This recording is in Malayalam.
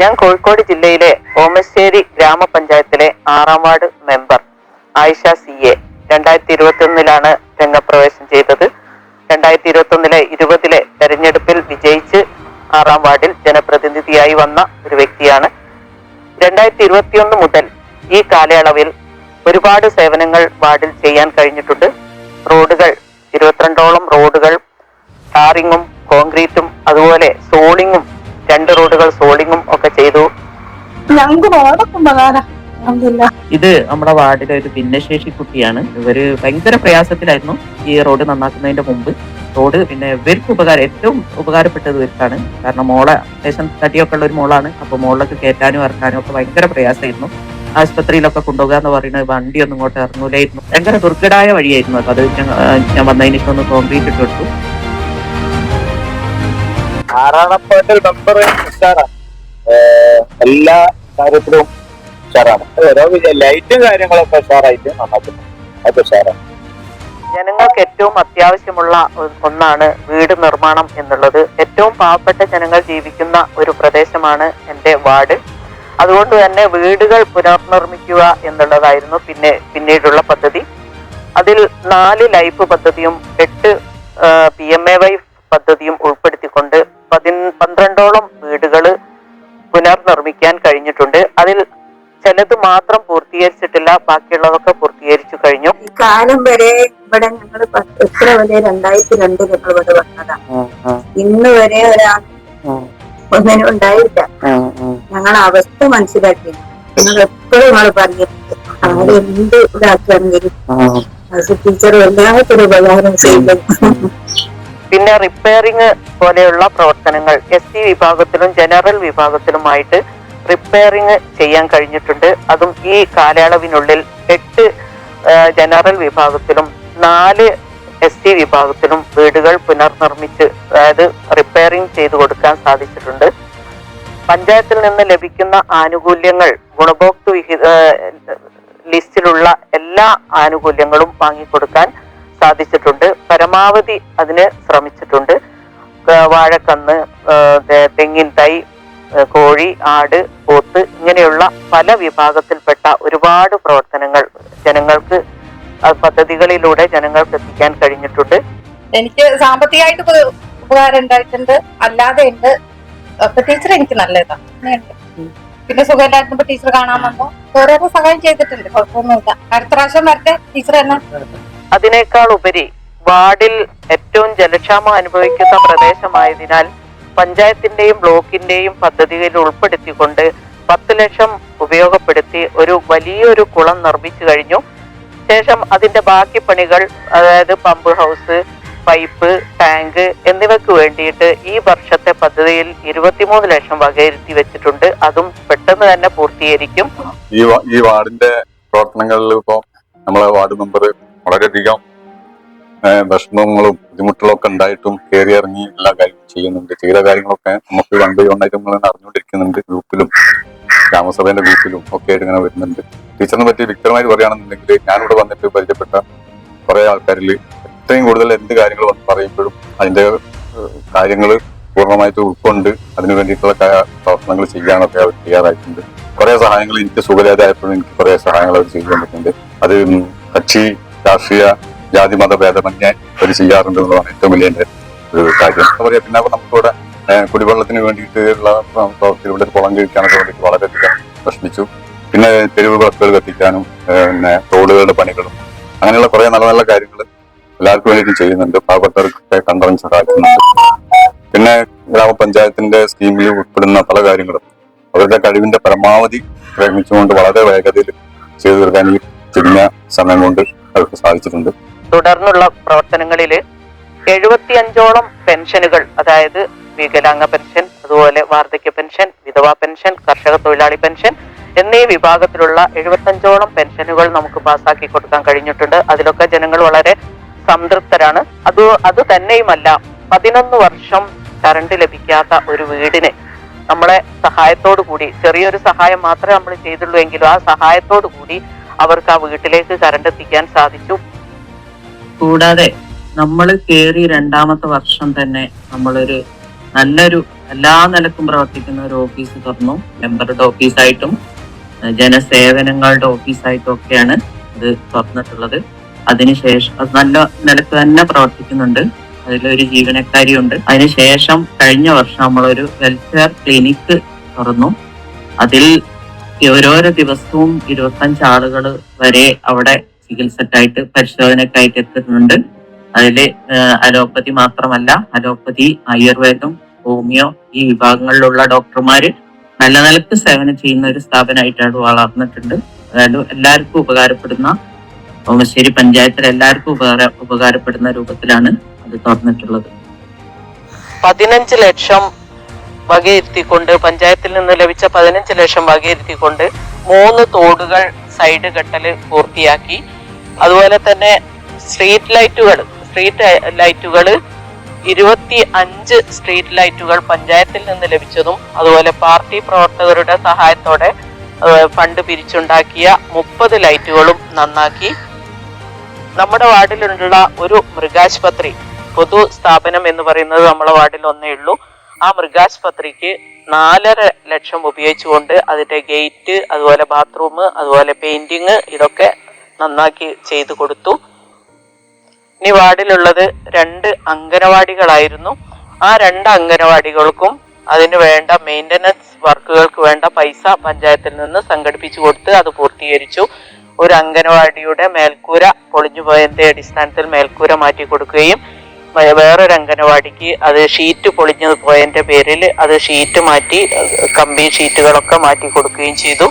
ഞാൻ കോഴിക്കോട് ജില്ലയിലെ ഓമശ്ശേരി ഗ്രാമപഞ്ചായത്തിലെ 6ാം വാർഡ് മെമ്പർ ആയിഷ CA 2021 രംഗപ്രവേശം ചെയ്തത്. 2021 തെരഞ്ഞെടുപ്പിൽ വിജയിച്ച് 6ാം വാർഡിൽ ജനപ്രതിനിധിയായി വന്ന ഒരു വ്യക്തിയാണ്. 2021 മുതൽ ഈ കാലയളവിൽ ഒരുപാട് സേവനങ്ങൾ വാർഡിൽ ചെയ്യാൻ കഴിഞ്ഞിട്ടുണ്ട്. റോഡുകൾ 22ഓളം റോഡുകൾ ടാറിങ്ങും കോൺക്രീറ്റും അതുപോലെ സോളിങ്ങും 2 റോഡുകൾ സോളിങ്ങും ഒക്കെ ചെയ്തു. ഇത് നമ്മുടെ വാർഡിലെ ഒരു ഭിന്നശേഷി കുട്ടിയാണ്. ഇവര് ഭയങ്കര പ്രയാസത്തിലായിരുന്നു ഈ റോഡ് നന്നാക്കുന്നതിന്റെ മുമ്പ്. റോഡ് പിന്നെ ഇവർക്ക് ഏറ്റവും ഉപകാരപ്പെട്ടത് ഇവർക്കാണ്. കാരണം മോളെ ദേശം തടിയൊക്കെ ഉള്ള ഒരു മോളാണ്. അപ്പൊ മോളിലൊക്കെ കയറ്റാനും ഇറക്കാനും ഒക്കെ ഭയങ്കര പ്രയാസമായിരുന്നു. ആശുപത്രിയിലൊക്കെ കൊണ്ടുപോകുക എന്ന് പറയുന്നത് വണ്ടിയൊന്നും ഇങ്ങോട്ട് ഇറങ്ങൂലായിരുന്നു. ഭയങ്കര ദുർഘടായ വഴിയായിരുന്നു. അത് ഞാൻ വന്നതിന് ശേഷം ഒന്ന് കോൺക്രീറ്റ് ഇട്ട് കൊടുത്തു. 6ാം വാർഡിൽ മെമ്പർ ഉഷാറാണ്, എല്ലാ കാര്യത്തിലും ഉഷാറാണ്. ഓരോ ലൈറ്റും കാര്യങ്ങളൊക്കെ ഉഷാറായിട്ട് നന്നാക്കുന്നു. അതൊക്കെ ഉഷാറാണ്. ജനങ്ങൾക്ക് ഏറ്റവും അത്യാവശ്യമുള്ള ഒന്നാണ് വീട് നിർമ്മാണം എന്നുള്ളത്. ഏറ്റവും പാവപ്പെട്ട ജനങ്ങൾ ജീവിക്കുന്ന ഒരു പ്രദേശമാണ് എൻ്റെ വാർഡ്. അതുകൊണ്ട് തന്നെ വീടുകൾ പുനർനിർമ്മിക്കുക എന്നുള്ളതായിരുന്നു പിന്നീടുള്ള പദ്ധതി. അതിൽ 4 ലൈഫ് പദ്ധതിയും 8 PMAY പദ്ധതിയും ഉൾപ്പെടുത്തിക്കൊണ്ട് 12ഓളം വീടുകൾ പുനർനിർമ്മിക്കാൻ കഴിഞ്ഞിട്ടുണ്ട്. അതിൽ ചിലത് മാത്രം പൂർത്തീകരിച്ചിട്ടില്ല, ബാക്കിയുള്ളതൊക്കെ പൂർത്തീകരിച്ചു കഴിഞ്ഞു. ഈ കാലം വരെ ഇവിടെ ഞങ്ങൾ എത്ര വരെ 2002 ഞങ്ങൾ ഇവിടെ വന്നതാണ്. ഇന്ന് വരെ ഒന്നിനും ഉണ്ടായില്ല. ഞങ്ങളെ അവസ്ഥ മനസ്സിലാക്കി നിങ്ങൾ എപ്പോഴും നിങ്ങൾ പറഞ്ഞിട്ടുണ്ട്. ആര് എന്ത് ഇതാക്കുകയാണെങ്കിലും ടീച്ചർ എല്ലാത്തിനും ഉപകാരം ചെയ്യും. പിന്നെ റിപ്പയറിംഗ് പോലെയുള്ള പ്രവർത്തനങ്ങൾ SC വിഭാഗത്തിലും ജനറൽ വിഭാഗത്തിലുമായിട്ട് റിപ്പയറിംഗ് ചെയ്യാൻ കഴിഞ്ഞിട്ടുണ്ട്. അതും ഈ കാലയളവിനുള്ളിൽ 8 ജനറൽ വിഭാഗത്തിലും 4 SC വിഭാഗത്തിലും വീടുകൾ പുനർനിർമ്മിച്ച്, അതായത് റിപ്പയറിംഗ് ചെയ്തു കൊടുക്കാൻ സാധിച്ചിട്ടുണ്ട്. പഞ്ചായത്തിൽ നിന്ന് ലഭിക്കുന്ന ആനുകൂല്യങ്ങൾ, ഗുണഭോക്തൃ ലിസ്റ്റിലുള്ള എല്ലാ ആനുകൂല്യങ്ങളും വാങ്ങിക്കൊടുക്കാൻ സാധിച്ചിട്ടുണ്ട്. പരമാവധി അതിന് ശ്രമിച്ചിട്ടുണ്ട്. വാഴക്കന്ന്, തെങ്ങിൻ തൈ, കോഴി, ആട്, പോത്ത്, ഇങ്ങനെയുള്ള പല വിഭാഗത്തിൽപ്പെട്ട ഒരുപാട് പ്രവർത്തനങ്ങൾ ജനങ്ങൾക്ക് പദ്ധതികളിലൂടെ ജനങ്ങൾക്ക് എത്തിക്കാൻ കഴിഞ്ഞിട്ടുണ്ട്. എനിക്ക് സാമ്പത്തികമായിട്ട് ഉപകാരം ഉണ്ടായിട്ടുണ്ട്, അല്ലാതെ ഉണ്ട്. ടീച്ചർ എനിക്ക് നല്ലതാണ്. പിന്നെ സുഖമില്ലായിരുന്നപ്പോ ടീച്ചർ കാണാൻ വന്നപ്പോ ഓരോരോ സഹായം ചെയ്തിട്ടുണ്ട്. കുഴപ്പമൊന്നുമില്ല. അടുത്ത പ്രാവശ്യം വരട്ടെ ടീച്ചർ തന്നെ. അതിനേക്കാൾ ഉപരി വാർഡിൽ ഏറ്റവും ജലക്ഷാമം അനുഭവിക്കുന്ന പ്രദേശമായതിനാൽ പഞ്ചായത്തിന്റെയും ബ്ലോക്കിന്റെയും പദ്ധതിയിൽ ഉൾപ്പെടുത്തിക്കൊണ്ട് 10 ലക്ഷം ഉപയോഗപ്പെടുത്തി ഒരു വലിയൊരു കുളം നിർമ്മിച്ചു കഴിഞ്ഞു. ശേഷം അതിന്റെ ബാക്കി പണികൾ, അതായത് പമ്പ് ഹൗസ്, പൈപ്പ്, ടാങ്ക് എന്നിവയ്ക്ക് വേണ്ടിയിട്ട് ഈ വർഷത്തെ പദ്ധതിയിൽ 23 ലക്ഷം വകയിരുത്തി വെച്ചിട്ടുണ്ട്. അതും പെട്ടെന്ന് തന്നെ പൂർത്തീകരിക്കും. ഈ വാർഡിന്റെ പ്രവർത്തനങ്ങളിൽ ഇപ്പോൾ നമ്മളെ വാർഡ് മെമ്പർ വളരെയധികം വിഷമങ്ങളും ബുദ്ധിമുട്ടുകളും ഒക്കെ ഉണ്ടായിട്ടും കയറി ഇറങ്ങി എല്ലാ കാര്യങ്ങളും ചെയ്യുന്നുണ്ട്. ചെയ്ത കാര്യങ്ങളൊക്കെ നമുക്ക് ഒന്നായിട്ട് നമ്മൾ അറിഞ്ഞുകൊണ്ടിരിക്കുന്നുണ്ട്. ഗ്രൂപ്പിലും ഗ്രാമസഭേന്റെ ഗ്രൂപ്പിലും ഒക്കെ ആയിട്ട് ഇങ്ങനെ വരുന്നുണ്ട്. ടീച്ചറിനെ പറ്റി വ്യക്തമായിട്ട് പറയുകയാണെന്നുണ്ടെങ്കിൽ ഞാനിവിടെ വന്നിട്ട് പരിചയപ്പെട്ട കുറെ ആൾക്കാരിൽ ഏറ്റവും കൂടുതൽ എന്ത് കാര്യങ്ങൾ പറയുമ്പോഴും അതിന്റെ കാര്യങ്ങൾ പൂർണ്ണമായിട്ട് ഉൾക്കൊണ്ട് അതിനു വേണ്ടിയിട്ടുള്ള പ്രവർത്തനങ്ങൾ ചെയ്യാനൊക്കെ അവർ തയ്യാറായിട്ടുണ്ട്. കുറെ സഹായങ്ങൾ എനിക്ക് സുഖലേതായപ്പോഴും എനിക്ക് കുറെ സഹായങ്ങൾ അവർ ചെയ്തു തന്നിട്ടുണ്ട്. അത് കക്ഷി, രാഷ്ട്രീയ, ജാതി, മത ഭേദമന്യേ അവർ ചെയ്യാറുണ്ട് എന്നുള്ളതാണ് ഏറ്റവും വലിയ എന്റെ ഒരു കാര്യം. എന്താ പറയാ, പിന്നെ നമുക്കിവിടെ കുടിവെള്ളത്തിന് വേണ്ടിയിട്ടുള്ള പ്രവർത്തിയിലൂടെ കുളം കഴിക്കാനൊക്കെ വേണ്ടിയിട്ട് വളരെയധികം പ്രശ്നിച്ചു. പിന്നെ തെരുവ് വിളക്കുകൾ കത്തിക്കാനും പിന്നെ റോഡുകളുടെ പണികളും അങ്ങനെയുള്ള കുറെ നല്ല നല്ല കാര്യങ്ങൾ എല്ലാവർക്കും വേണ്ടിയിട്ടും ചെയ്യുന്നുണ്ട്. പാവപ്പെട്ടവർക്കൊക്കെ കണ്ടറിഞ്ഞ് സഹായിക്കുന്നുണ്ട്. പിന്നെ ഗ്രാമപഞ്ചായത്തിന്റെ സ്കീമിൽ ഉൾപ്പെടുന്ന പല കാര്യങ്ങളും അവരുടെ കഴിവിന്റെ പരമാവധി പ്രയത്നിച്ചുകൊണ്ട് വളരെ വേഗതയിൽ ചെയ്തു തീർക്കാൻ ഈ ചുരുങ്ങിയ സമയം കൊണ്ട് അവർക്ക് സാധിച്ചിട്ടുണ്ട്. തുടർന്നുള്ള പ്രവർത്തനങ്ങളിൽ 75ഓളം പെൻഷനുകൾ, അതായത് വികലാംഗ പെൻഷൻ, അതുപോലെ വാർദ്ധക്യ പെൻഷൻ, വിധവാ പെൻഷൻ, കർഷക തൊഴിലാളി പെൻഷൻ എന്നീ വിഭാഗത്തിലുള്ള 75ഓളം പെൻഷനുകൾ നമുക്ക് പാസ്സാക്കി കൊടുക്കാൻ കഴിഞ്ഞിട്ടുണ്ട്. അതിലൊക്കെ ജനങ്ങൾ വളരെ സംതൃപ്തരാണ്. അത് തന്നെയുമല്ല, 11 വർഷം കറണ്ട് ലഭിക്കാത്ത ഒരു വീടിന് നമ്മളെ സഹായത്തോടു കൂടി, ചെറിയൊരു സഹായം മാത്രമേ നമ്മൾ ചെയ്തുള്ളൂ എങ്കിലും ആ സഹായത്തോടു കൂടി അവർക്ക് ആ വീട്ടിലേക്ക് കറണ്ട് എത്തിക്കാൻ സാധിച്ചു. കൂടാതെ നമ്മൾ കയറി 2ാമത്തെ വർഷം തന്നെ നമ്മളൊരു നല്ലൊരു എല്ലാ നിലക്കും പ്രവർത്തിക്കുന്ന ഒരു ഓഫീസ് തുറന്നു. മെമ്പറുടെ ഓഫീസായിട്ടും ജനസേവനങ്ങളുടെ ഓഫീസായിട്ടും ഒക്കെയാണ് ഇത് തുറന്നിട്ടുള്ളത്. അതിനുശേഷം അത് നല്ല നിലക്ക് തന്നെ പ്രവർത്തിക്കുന്നുണ്ട്. അതിലൊരു ജീവനക്കാരിയുണ്ട്. അതിനുശേഷം കഴിഞ്ഞ വർഷം നമ്മളൊരു വെൽഫെയർ ക്ലിനിക്ക് തുറന്നു. അതിൽ ഓരോരോ ദിവസവും 25 ആളുകൾ വരെ അവിടെ ചികിത്സക്കായിട്ട് പരിശോധനക്കായിട്ട് എത്തുന്നുണ്ട്. അതില് അലോപ്പതി മാത്രമല്ല, അലോപ്പതി, ആയുർവേദം, ഹോമിയോ ഈ വിഭാഗങ്ങളിലുള്ള ഡോക്ടർമാര് നല്ല നിലക്ക് സേവനം ചെയ്യുന്ന ഒരു സ്ഥാപനമായിട്ടാണ് വളർന്നിട്ടുണ്ട്. അതായത് എല്ലാവർക്കും ഉപകാരപ്പെടുന്ന, ഓമശ്ശേരി പഞ്ചായത്തിൽ എല്ലാവർക്കും ഉപകാരപ്പെടുന്ന രൂപത്തിലാണ് അത് തുറന്നിട്ടുള്ളത്. 15 ലക്ഷം വകയിരുത്തിക്കൊണ്ട്, പഞ്ചായത്തിൽ നിന്ന് ലഭിച്ച 15 ലക്ഷം വകയിരുത്തിക്കൊണ്ട് 3 തോടുകൾ സൈഡ് കെട്ടല് പൂർത്തിയാക്കി. അതുപോലെ തന്നെ സ്ട്രീറ്റ് ലൈറ്റുകൾ 25 സ്ട്രീറ്റ് ലൈറ്റുകൾ പഞ്ചായത്തിൽ നിന്ന് ലഭിച്ചതും, അതുപോലെ പാർട്ടി പ്രവർത്തകരുടെ സഹായത്തോടെ ഫണ്ട് പിരിച്ചുണ്ടാക്കിയ 30 ലൈറ്റുകളും നന്നാക്കി. നമ്മുടെ വാർഡിലുള്ള ഒരു മൃഗാശുപത്രി, പൊതു സ്ഥാപനം എന്ന് പറയുന്നത് നമ്മുടെ വാർഡിൽ ഒന്നേ ഉള്ളൂ. ആ മൃഗാശുപത്രിക്ക് 4.5 ലക്ഷം ഉപയോഗിച്ചുകൊണ്ട് അതിന്റെ ഗേറ്റ്, അതുപോലെ ബാത്റൂം, അതുപോലെ പെയിന്റിങ് ഇതൊക്കെ നന്നാക്കി ചെയ്തു കൊടുത്തു. ഇനി വാർഡിലുള്ളത് 2 അംഗനവാടികളായിരുന്നു. ആ 2 അംഗനവാടികൾക്കും അതിന് വേണ്ട മെയിൻ്റനൻസ് വർക്കുകൾക്ക് വേണ്ട പൈസ പഞ്ചായത്തിൽ നിന്ന് സംഘടിപ്പിച്ചു കൊടുത്ത് അത് പൂർത്തീകരിച്ചു. ഒരു അംഗനവാടിയുടെ മേൽക്കൂര പൊളിഞ്ഞു പോയതിന്റെ അടിസ്ഥാനത്തിൽ മേൽക്കൂര മാറ്റി കൊടുക്കുകയും, വേറൊരു അംഗനവാടിക്ക് അത് ഷീറ്റ് പൊളിഞ്ഞു പോയതിന്റെ പേരിൽ അത് ഷീറ്റ് മാറ്റി, കമ്പി ഷീറ്റുകളൊക്കെ മാറ്റി കൊടുക്കുകയും ചെയ്തു.